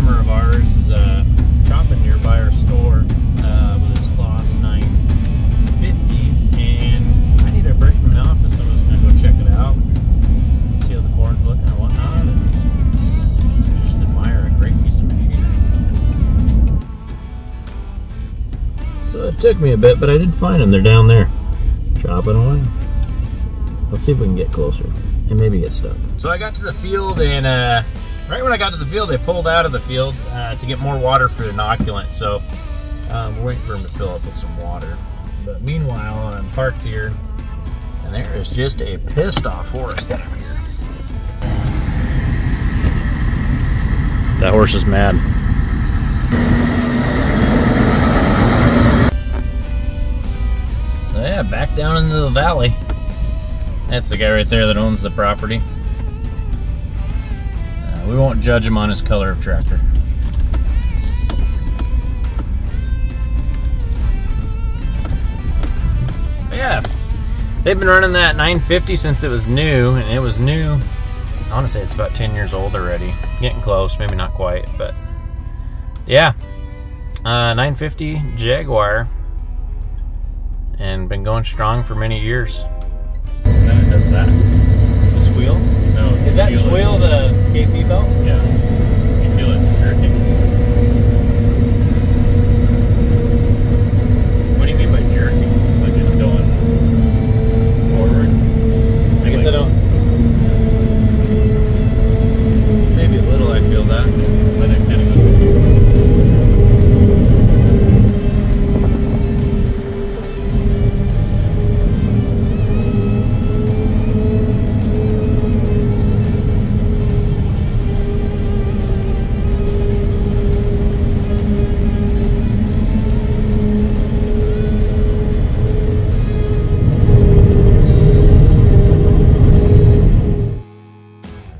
customer of ours is shopping nearby our store with his CLAAS 950, and I need a break from the office, so I'm just going to go check it out, see how the corn's looking and whatnot, and just admire a great piece of machinery. So it took me a bit, but I did find them. They're down there, chopping away. Let's see if we can get closer and maybe get stuck. So I got to the field, and right when I got to the field, they pulled out of the field to get more water for the inoculant. So we're waiting for them to fill up with some water. But meanwhile, I'm parked here, and there is just a pissed off horse down here. That horse is mad. So yeah, back down into the valley. That's the guy right there that owns the property. We won't judge him on his color of tractor. But yeah, they've been running that 950 since it was new, and it was new. I want to say it's about 10 years old already. Getting close, maybe not quite, but yeah. 950 Jaguar, and been going strong for many years. Then it does that. The squeal? No. Is that squeal the KP belt? Yeah. You feel it jerking. What do you mean by jerking? Like it's going forward. I guess like, I don't. Maybe a little, I feel that. But it kind of goes.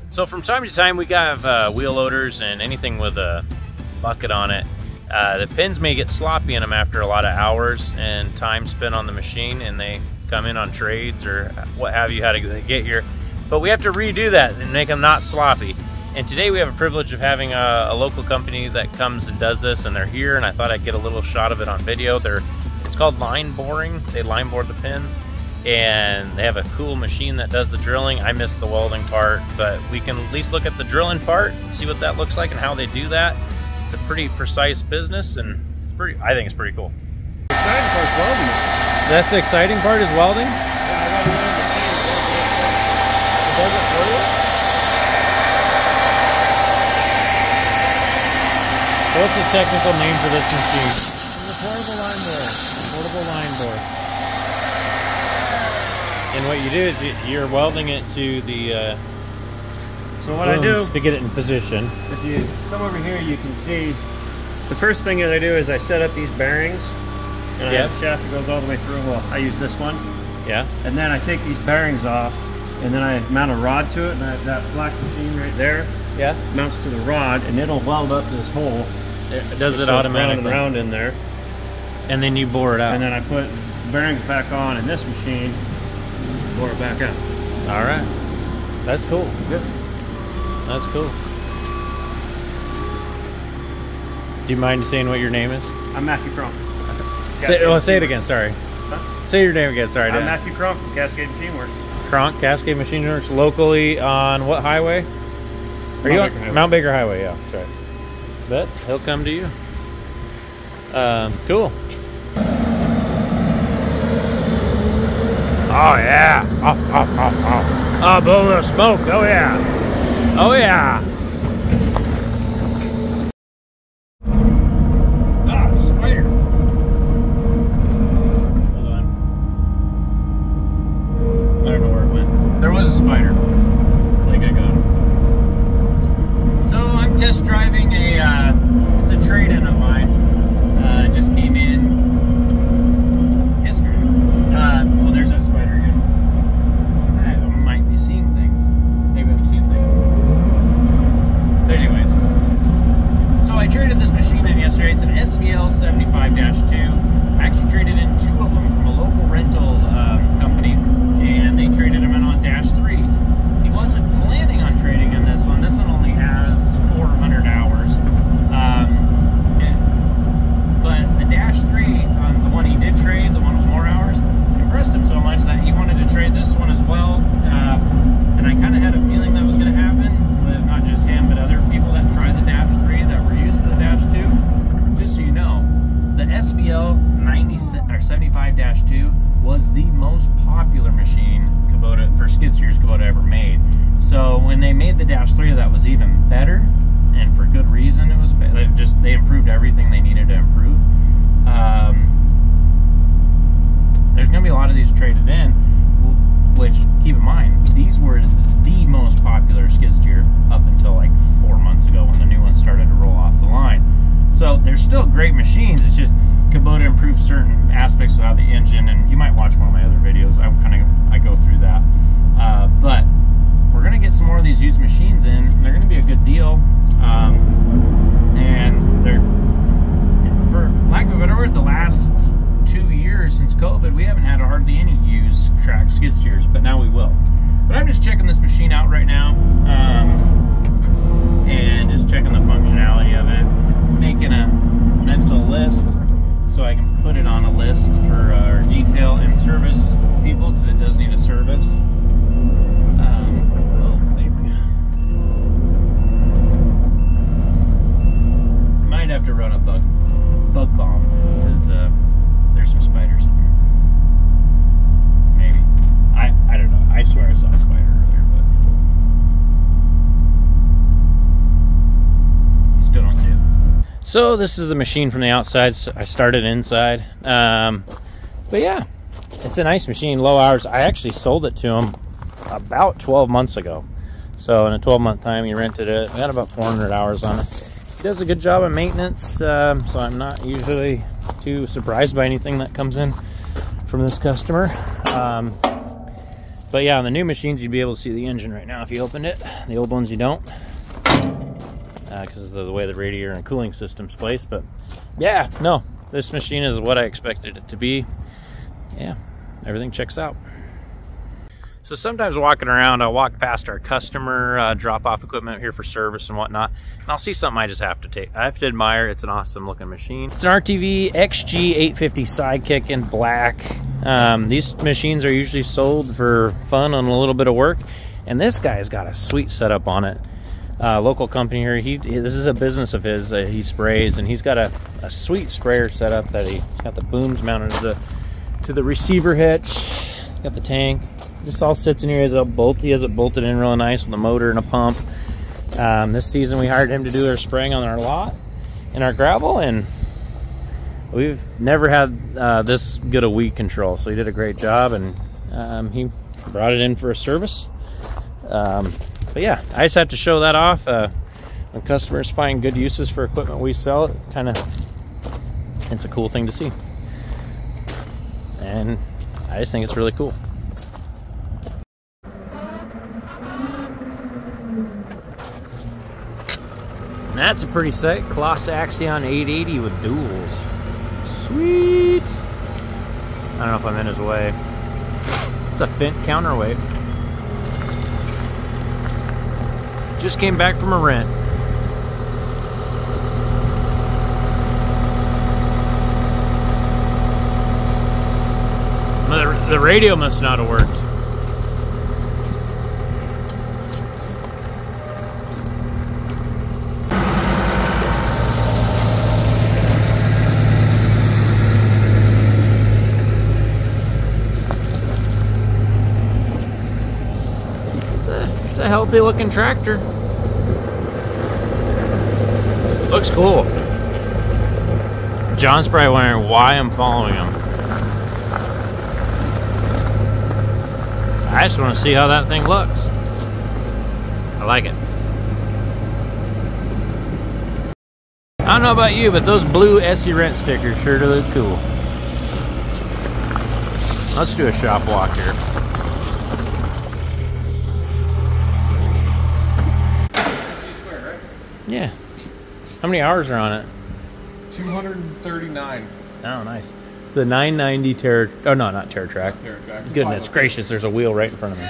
So from time to time we have wheel loaders and anything with a bucket on it. The pins may get sloppy in them after a lot of hours and time spent on the machine, and they come in on trades or what have you, how to get here. But we have to redo that and make them not sloppy. And today we have a privilege of having a local company that comes and does this, and they're here, and I thought I'd get a little shot of it on video. It's called line boring. They line bore the pins, and they have a cool machine that does the drilling. I missed the welding part, but we can at least look at the drilling part and see what that looks like and how they do that. It's a pretty precise business, and I think it's pretty cool. The exciting part's welding. That's the exciting part, is welding? Yeah, I gotta learn the machine. It does it for you? What's the technical name for this machine? It's a portable line bore. Portable line bore. And what you do is you're welding it to the so what I do to get it in position. If you come over here, you can see the first thing that I do is I set up these bearings, and I have a shaft that goes all the way through. Well, I use this one. Yeah. And then I take these bearings off, and then I mount a rod to it, and that black machine right there mounts to the rod, and it'll weld up this hole. It does it automatically. Round and round in there. And then you bore it out. And then I put bearings back on in this machine, bore it back out. All right. That's cool. Good. That's cool. Do you mind saying what your name is? I'm Matthew Cronk. Say it again, sorry. Huh? Say your name again, sorry. I'm Matthew Cronk from Cascade Machine Works. Cronk, Cascade Machine Works, locally on what highway? Are you on Mount Baker Highway? Yeah, that's right. But he'll come to you. Cool. Oh yeah. Oh, blow a little smoke. Oh yeah. Oh yeah. Ah, spider. Hold on. I don't know where it went. There was a spider. I think I got him. So I'm test driving it's a trade-in of mine. Just came in yesterday. Well, there's that spider again. I might be seeing things. Maybe I'm seeing things. But anyways, so I traded this machine in yesterday. It's an SVL75-2. I actually traded in 2 of them from a local rental company, and they traded them in on -3s. He wasn't planning on trading in this one. This one only has 400 hours. SVL75-2 was the most popular machine Kubota for skid steers Kubota ever made. So when they made the Dash 3, that was even better, and for good reason. It was they improved everything they needed to improve. There's going to be a lot of these traded in, which, keep in mind, these were the most popular skid steer up until like 4 months ago when the new ones started to roll off the line. So they're still great machines. It's just Kubota improved certain aspects of how the engine, and you might watch one of my other videos. I go through that. But we're going to get some more of these used machines in. They're going to be a good deal. And they're, for lack of a better word, the last 2 years since COVID, we haven't had hardly any used track skid steers, but now we will. But I'm just checking this machine out right now, and just checking the functionality of it, making a mental list so I can put it on a list for our detail and service people, because it does need a service. Might have to run a bug bomb, because there's some spiders in here. Maybe. I don't know. I swear I saw a spider earlier, but still don't see it. So this is the machine from the outside. So I started inside. But yeah, it's a nice machine, low hours. I actually sold it to him about 12 months ago. So in a 12-month time, he rented it. I got about 400 hours on it. He does a good job of maintenance, so I'm not usually too surprised by anything that comes in from this customer. But yeah, on the new machines, you'd be able to see the engine right now if you opened it. The old ones you don't, because of the way the radiator and cooling system's placed. But yeah, no, this machine is what I expected it to be. Yeah, everything checks out. So sometimes walking around, I'll walk past our customer drop-off equipment here for service and whatnot, and I'll see something I just have to take. I have to admire. It's an awesome-looking machine. It's an RTV XG850 Sidekick in black. These machines are usually sold for fun and a little bit of work, and this guy's got a sweet setup on it. Local company here. This is a business of his. He sprays, and he's got a sweet sprayer setup that he's got the booms mounted to the receiver hitch. Got the tank. This all sits in here as a bolt. He has it bolted in real nice with a motor and a pump. This season we hired him to do our spraying on our lot and our gravel, and we've never had this good a weed control. So he did a great job, and he brought it in for a service. But yeah, I just have to show that off. When customers find good uses for equipment we sell, it's a cool thing to see. And I just think it's really cool. That's a pretty sight. CLAAS Axion 880 with duals. Sweet. I don't know if I'm in his way. It's a Fint counterweight. Just came back from a rent. The radio must not have worked. It's a healthy looking tractor. Looks cool. John's probably wondering why I'm following him. I just want to see how that thing looks. I like it. I don't know about you, but those blue SE Rent stickers sure do look cool. Let's do a shop walk here. Yeah. How many hours are on it? 239. Oh, nice. It's a 990 Terra. Oh, no, not Terra Track. Goodness gracious, there's a wheel right in front of me.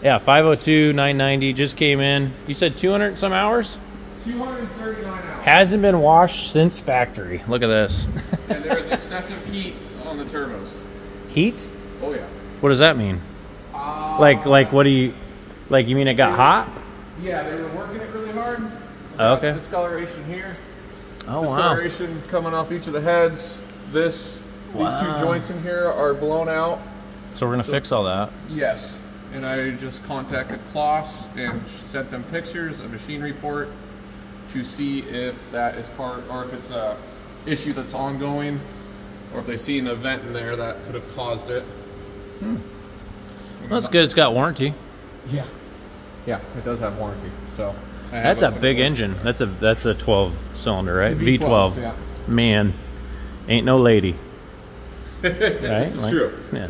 Yeah, 502, 990 just came in. You said 200 some hours? 239 hours. Hasn't been washed since factory. Look at this. And there's excessive heat on the turbos. Heat? Oh, yeah. What does that mean? Like what do you... Like, you mean it got hot? Yeah, they were working it really hard. Oh, okay. Discoloration here. Oh, wow. Discoloration coming off each of the heads. This These two joints in here are blown out. So we're gonna fix all that. Yes. And I just contacted CLAAS and sent them pictures, a machine report, to see if that is part, or if it's a issue that's ongoing, or if they see an event in there that could have caused it. Well, that's good. It's got warranty. Yeah. Yeah, it does have warranty. So that's a big engine. That's a 12 cylinder, right? V12. Yeah. Man, ain't no lady. Right? It's true. Yeah.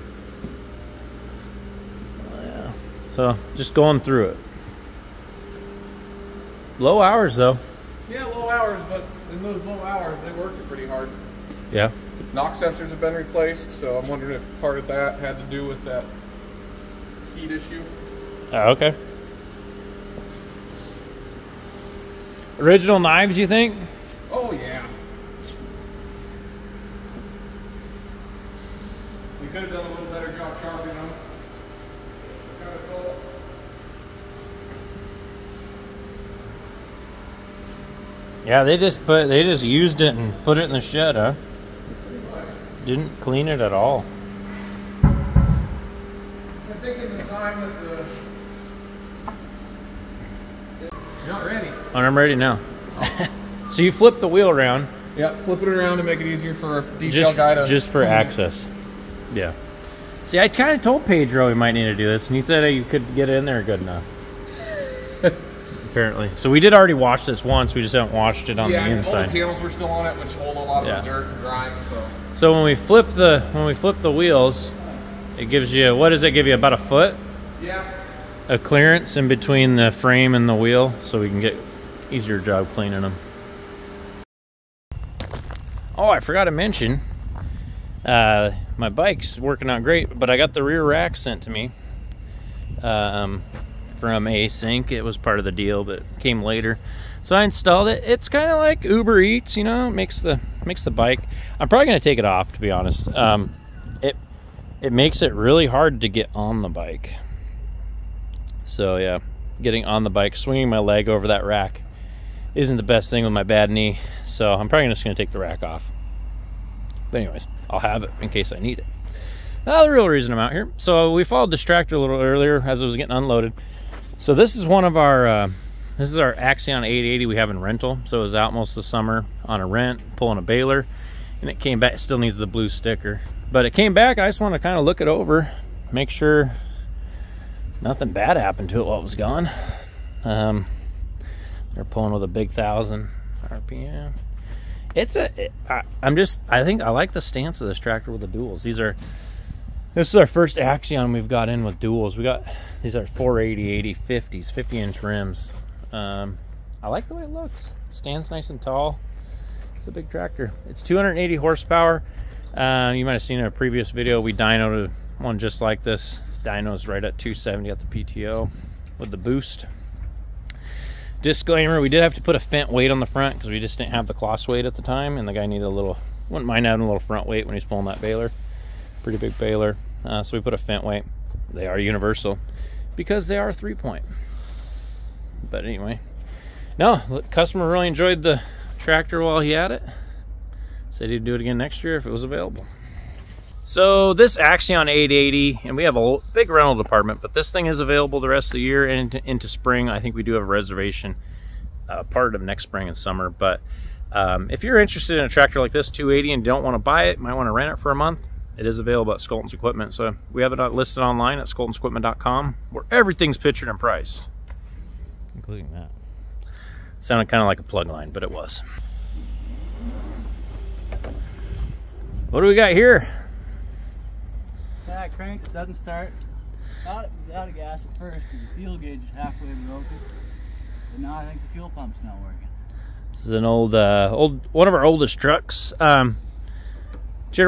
So just going through it. Low hours though. Yeah, low hours, but in those low hours, they worked it pretty hard. Yeah. Knock sensors have been replaced, so I'm wondering if part of that had to do with that heat issue. Oh, okay. Original knives, you think? Oh yeah. We could have done a little better job sharpening them. Kind of cool. Yeah, they just used it and put it in the shed, huh? Didn't clean it at all. I'm thinking the time with the... You're not ready. Oh, I'm ready now. So you flip the wheel around. Yep, flip it around to make it easier for a detail guy to... Just for access. Yeah. See, I kind of told Pedro we might need to do this, and he said you could get it in there good enough. Apparently. So we did already wash this once, we just haven't washed it on the inside. All the panels were still on it, which hold a lot of the dirt and grime, So when we flip the wheels, it gives you, what does it give you, about a foot? Yeah. A clearance in between the frame and the wheel, so we can get easier job cleaning them. Oh, I forgot to mention, my bike's working out great, but I got the rear rack sent to me from Async. It was part of the deal, but it came later. So I installed it. It's kind of like Uber Eats, you know, it makes the bike. I'm probably going to take it off, to be honest. It makes it really hard to get on the bike. So yeah, getting on the bike, swinging my leg over that rack isn't the best thing with my bad knee. So I'm probably just going to take the rack off. But anyways, I'll have it in case I need it. Now, the real reason I'm out here. So we followed this tractor a little earlier as it was getting unloaded. So this is one of our, this is our Axion 880 we have in rental. So it was out most of the summer on a rent, pulling a baler, and it came back. It still needs the blue sticker, but it came back. I just want to kind of look it over, make sure nothing bad happened to it while it was gone. They're pulling with a big 1,000 RPM. I think I like the stance of this tractor with the duals. This is our first Axion we've got in with duals. These are 480, 80, 50s, 50-inch rims. I like the way it looks. Stands nice and tall. It's a big tractor. It's 280 horsepower. You might have seen in a previous video, we dynoed one just like this. Dyno's right at 270 at the PTO with the boost. Disclaimer, we did have to put a fent weight on the front because we just didn't have the Claas weight at the time, and the guy needed wouldn't mind having a little front weight when he's pulling that baler. Pretty big baler. So we put a fent weight. They are universal because they are 3-point. But anyway, no, the customer really enjoyed the tractor while he had it. Said he'd do it again next year if it was available. So this Axion 880, and we have a big rental department, but this thing is available the rest of the year and into spring. I think we do have a reservation part of next spring and summer. But if you're interested in a tractor like this, 280, and don't want to buy it, might want to rent it for a month, it is available at Skolton's Equipment. So we have it listed online at skoltonsequipment.com, where everything's pictured and priced, including that. Sounded kind of like a plug line, but it was. What do we got here? Yeah, it cranks, doesn't start. Thought it was out of gas at first because the fuel gauge is halfway broken. But now I think the fuel pump's not working. This is an old one of our oldest trucks. Jared,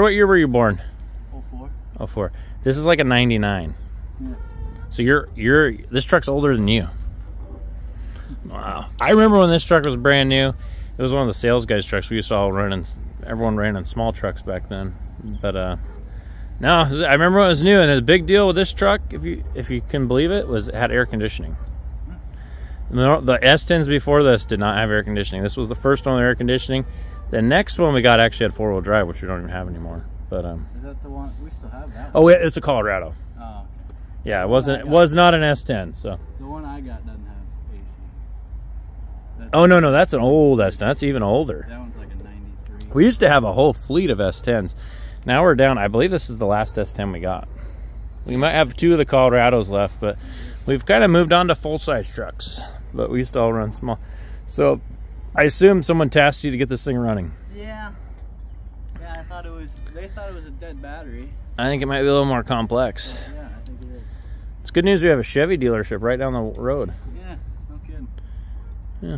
what year were you born? 04. 04. This is like a 99. Yeah. So this truck's older than you. Wow. I remember when this truck was brand new. It was one of the sales guys' trucks. We used to all run in. Everyone ran in small trucks back then. But no, I remember when it was new, and the big deal with this truck, if you can believe it, was it had air conditioning. The S10s before this did not have air conditioning. This was the first one with air conditioning. The next one we got actually had 4-wheel drive, which we don't even have anymore. But Is that the one we still have? That oh, it's a Colorado. Oh, okay. Yeah, it was not an S10. So the one I got doesn't have AC. oh no, that's an old S10. That's even older. That one's like a 93. We used to have a whole fleet of S10s. Now we're down. I believe this is the last S10 we got. We might have 2 of the Colorados left, but we've kind of moved on to full-size trucks. But we used to all run small. So I assume someone tasked you to get this thing running. Yeah. Yeah, I thought it was. They thought it was a dead battery. I think it might be a little more complex. Yeah, I think it is. It's good news we have a Chevy dealership right down the road. Yeah, no kidding. Yeah.